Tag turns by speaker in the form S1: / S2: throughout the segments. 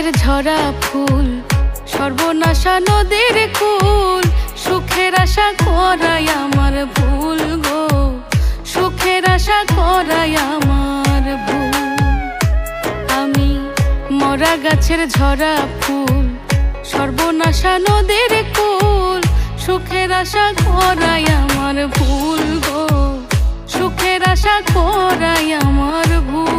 S1: গাছের ঝরা ফুল, সর্বনাশা নদীর কুল। সুখের আশা করাই আমার ভুল গো, সুখের আশা করাই আমার ভুল। আমি মরা গাছের ঝরা ফুল, সর্বনাশা নদীর কুল। সুখের আশা করাই আমার ভুল গো, সুখের আশা করাই আমার ভুল।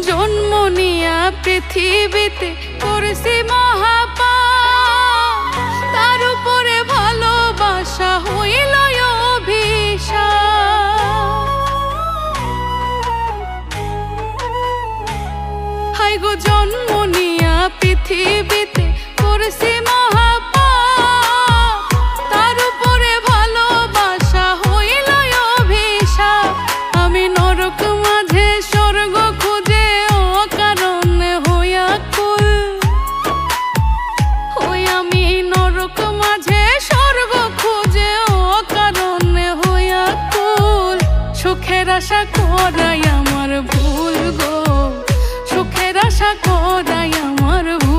S1: জন্ম নিয়া পৃথিবীতে করেছি মহাপাপ, তার উপরে ভালোবাসা হইল অভিশাপ। হাই গো জন্ম নিয়া পৃথিবীতে করেছি মহাপাপ, তার উপরে ভালোবাসা হইল অভিশাপ। আমি নরক মাঝে স্বর্গ খুঁজে অকারণে হইয়া কুল, ওই আমি নরক মাঝে স্বর্গ খুঁজে অকারণে হইয়া কুল। সুখের আশা করাই আমার ভুল গো, সুখের আশা করাই আমার ভুল।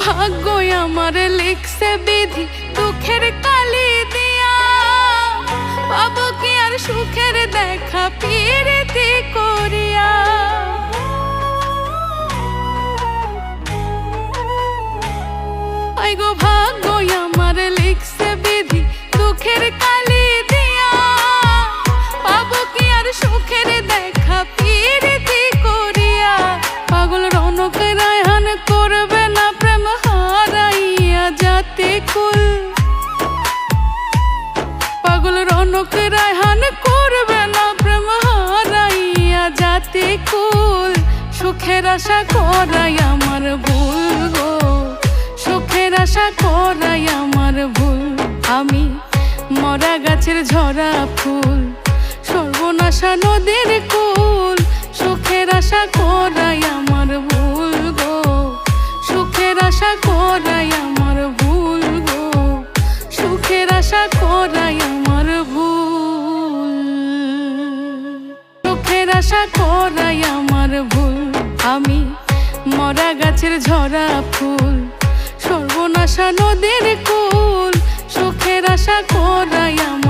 S1: ভাগ্য আমার লিখছে বিধি দুঃখের কালি দিয়া, পাবো কি আর সুখের দেখা পিরিতি করিয়া। আই গো ভাগ্য আমার লিখছে বিধি দুঃখের কালি দিয়া, পাবো কি আর সুখের দেখা পিরিতি করিয়া। পাগল রনক রায়হান করবে না প্রেম হারাইয়া জাতি কুল, পাগল রনক রায়হান করবে না প্রেম হারাইয়া জাতি কুল। সুখের আশা করাই আমার ভুল গো, সুখের আশা করাই আমার ভুল। আমি মরা গাছের ঝরা ফুল, সর্বনাশা নদীর কুল। সুখের আশা করাই আমার ভুল গো, সুখের আশা করাই আমার ভুল গো, সুখের আশা করাই আমার ভুল, সুখের আশা করাই আমার ভুল। আমি মরা গাছের ঝরা ফুল, সর্বনাশা নদীর কুল। সুখের আশা করাই আমার